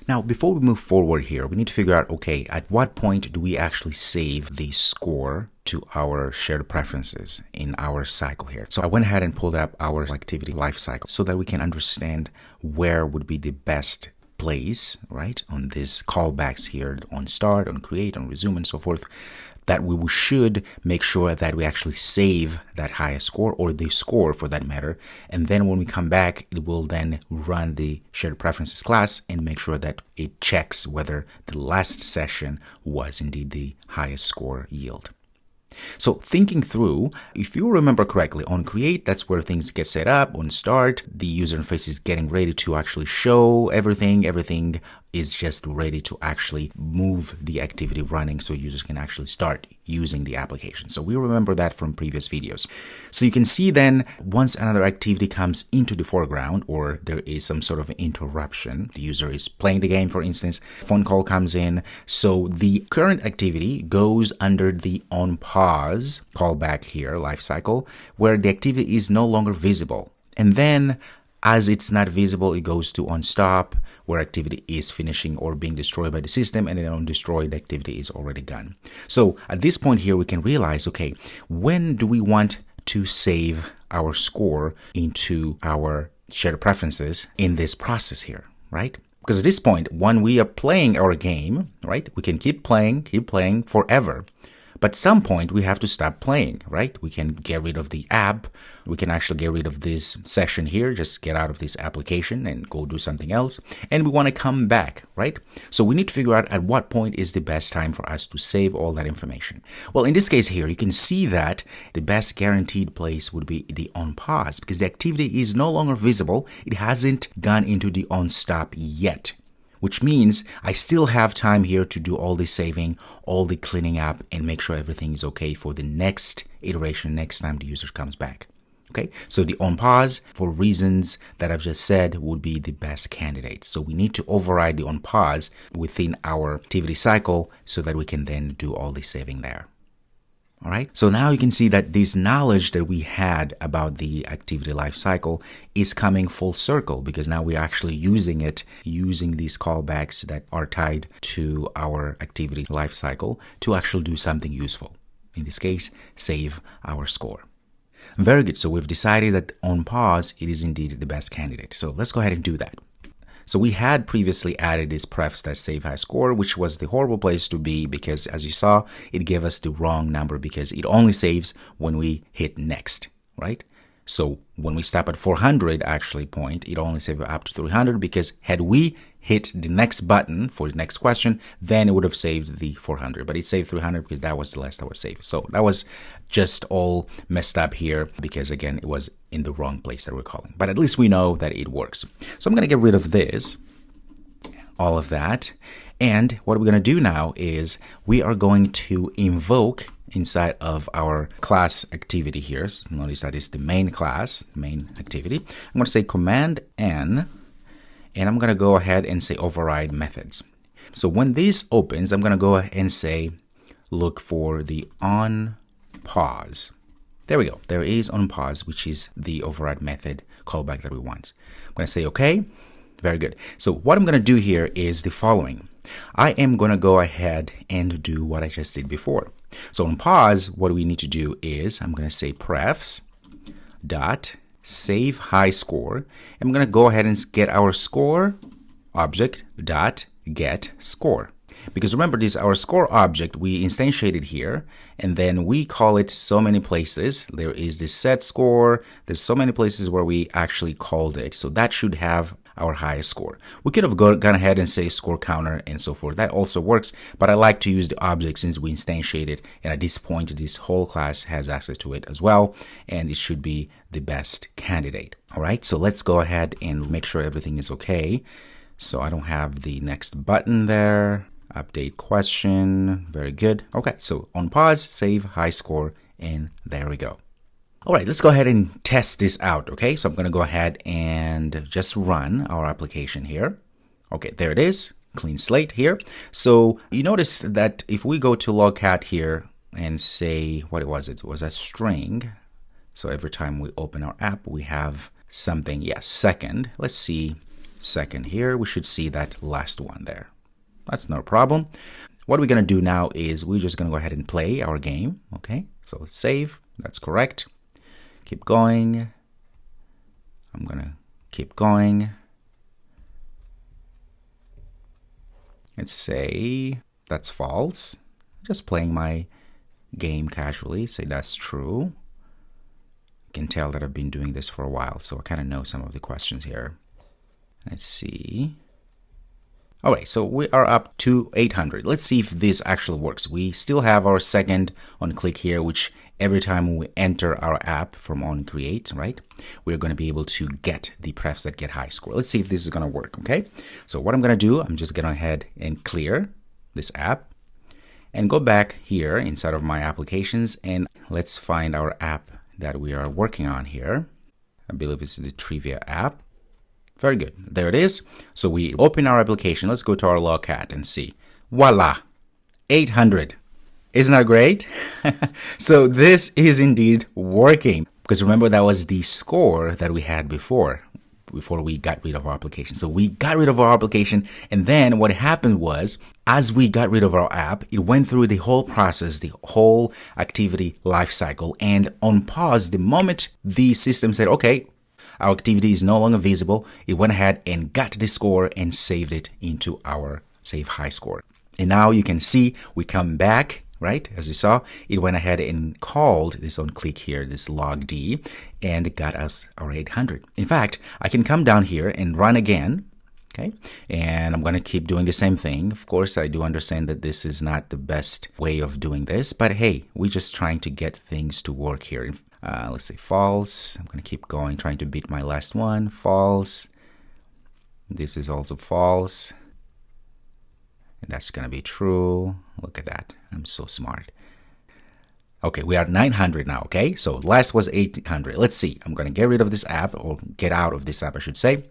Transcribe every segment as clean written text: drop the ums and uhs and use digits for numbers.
Now, before we move forward here, we need to figure out, okay, at what point do we actually save the score to our shared preferences in our cycle here? So I went ahead and pulled up our activity life cycle so that we can understand where would be the best place, right, on these callbacks here, on start, on create, on resume, and so forth, that we should make sure that we actually save that highest score, or the score for that matter. And then when we come back, it will then run the shared preferences class and make sure that it checks whether the last session was indeed the highest score yield. So thinking through, if you remember correctly, on create, that's where things get set up. On start, the user interface is getting ready to actually show everything. Everything is just ready to actually move the activity running so users can actually start using the application. So we remember that from previous videos. So you can see then once another activity comes into the foreground, or there is some sort of interruption, the user is playing the game, for instance, phone call comes in. So the current activity goes under the onPause callback here, lifecycle, where the activity is no longer visible. And then as it's not visible, it goes to onStop, where activity is finishing or being destroyed by the system, and then on destroyed, activity is already gone. So at this point here, we can realize, okay, when do we want to save our score into our shared preferences in this process here, right? Because at this point, when we are playing our game, right, we can keep playing forever. But at some point, we have to stop playing, right? We can get rid of the app. We can actually get rid of this session here, just get out of this application and go do something else. And we want to come back, right? So we need to figure out at what point is the best time for us to save all that information. Well, in this case here, you can see that the best guaranteed place would be the onPause, because the activity is no longer visible. It hasn't gone into the onStop yet, which means I still have time here to do all the saving, all the cleaning up, and make sure everything is okay for the next iteration, next time the user comes back. Okay, so the onPause, for reasons that I've just said, would be the best candidate. So we need to override the onPause within our activity cycle so that we can then do all the saving there. All right, so now you can see that this knowledge that we had about the activity lifecycle is coming full circle, because now we're actually using it, using these callbacks that are tied to our activity lifecycle to actually do something useful. In this case, save our score. Very good. So we've decided that onPause, it is indeed the best candidate. So let's go ahead and do that. So we had previously added this prefs.save high score, which was the horrible place to be, because as you saw, it gave us the wrong number because it only saves when we hit next, right? So when we stop at 400 actually point, it only saves up to 300, because had we hit the next button for the next question, then it would have saved the 400, but it saved 300 because that was the last that was saved. So that was just all messed up here because, again, it was in the wrong place that we're calling, but at least we know that it works. So I'm going to get rid of this, all of that. And what we're going to do now is we are going to invoke inside of our class activity here. So notice that is the main class, main activity. I'm going to say Command N, and I'm going to go ahead and say override methods. So when this opens, I'm going to go ahead and say, look for the onPause. There we go. There is onPause, which is the override method callback that we want. I'm going to say OK. Very good. So what I'm going to do here is the following. I am going to go ahead and do what I just did before. So onPause, what we need to do is I'm going to say prefs dot save high score. I'm going to go ahead and get our score object dot get score. Because remember, this our score object we instantiated here, and then we call it so many places. There is this set score. There's so many places where we actually called it. So that should have our highest score. We could have gone ahead and say score counter and so forth. That also works, but I like to use the object since we instantiated, and at this point this whole class has access to it as well, and it should be the best candidate. All right, so let's go ahead and make sure everything is okay. So I don't have the next button there. Update question. Very good. Okay, so onPause, save high score, and there we go. All right, let's go ahead and test this out, okay? So I'm going to go ahead and just run our application here. Okay, there it is, clean slate here. So you notice that if we go to logcat here and say, what was it? It was a string. So every time we open our app, we have something, yes, second. Let's see, second here, we should see that last one there. That's no problem. What we're going to do now is we're just going to go ahead and play our game. Okay, so save. That's correct. Keep going. I'm going to keep going. Let's say that's false. Just playing my game casually. Say that's true. You can tell that I've been doing this for a while, so I kind of know some of the questions here. Let's see. All right, so we are up to 800. Let's see if this actually works. We still have our second on click here, which every time we enter our app from on create, right, we're going to be able to get the prefs that get high score. Let's see if this is going to work. Okay, so what I'm going to do, I'm just going to head and clear this app and go back here inside of my applications, and let's find our app that we are working on here. I believe it's the trivia app. Very good. There it is. So we open our application. Let's go to our logcat and see. Voila! 800. Isn't that great? So this is indeed working. Because remember, that was the score that we had before we got rid of our application. So we got rid of our application, and then what happened was, as we got rid of our app, it went through the whole process, the whole activity lifecycle, and on pause, the moment the system said, okay, our activity is no longer visible, it went ahead and got the score and saved it into our save high score. And now you can see we come back, right? As you saw, it went ahead and called this on click here, this log D, and got us our 800. In fact, I can come down here and run again. Okay, and I'm going to keep doing the same thing. Of course, I do understand that this is not the best way of doing this, but hey, we're just trying to get things to work here. Let's say false. I'm going to keep going, trying to beat my last one. False. This is also false. And that's going to be true. Look at that. I'm so smart. Okay, we are 900 now, okay? So last was 800. Let's see. I'm going to get rid of this app, or get out of this app, I should say,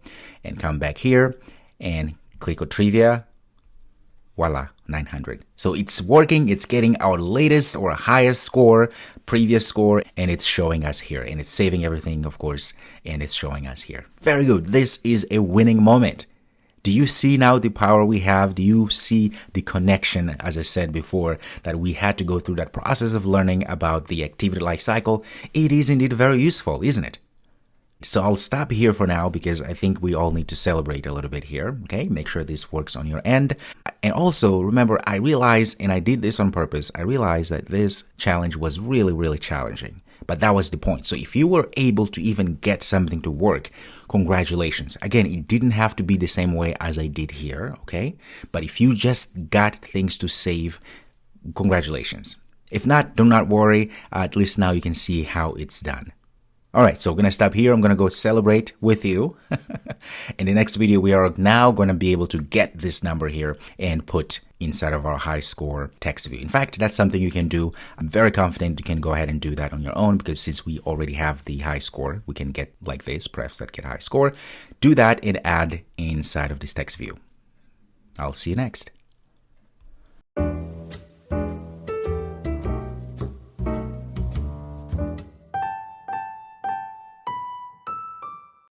and come back here and click on trivia. Voila, 900. So it's working. It's getting our latest or highest score, previous score, and it's showing us here. And it's saving everything, of course, and it's showing us here. Very good. This is a winning moment. Do you see now the power we have? Do you see the connection, as I said before, that we had to go through that process of learning about the activity life cycle? It is indeed very useful, isn't it? So I'll stop here for now, because I think we all need to celebrate a little bit here. Okay, make sure this works on your end. And also remember, I realized, and I did this on purpose, I realized that this challenge was really, really challenging. But that was the point. So if you were able to even get something to work, congratulations. Again, it didn't have to be the same way as I did here, okay? But if you just got things to save, congratulations. If not, do not worry. At least now you can see how it's done. All right, so we're going to stop here. I'm going to go celebrate with you. In the next video, we are now going to be able to get this number here and put inside of our high score text view. In fact, that's something you can do. I'm very confident you can go ahead and do that on your own, because since we already have the high score, we can get like this, prefs that get high score. Do that and add inside of this text view. I'll see you next.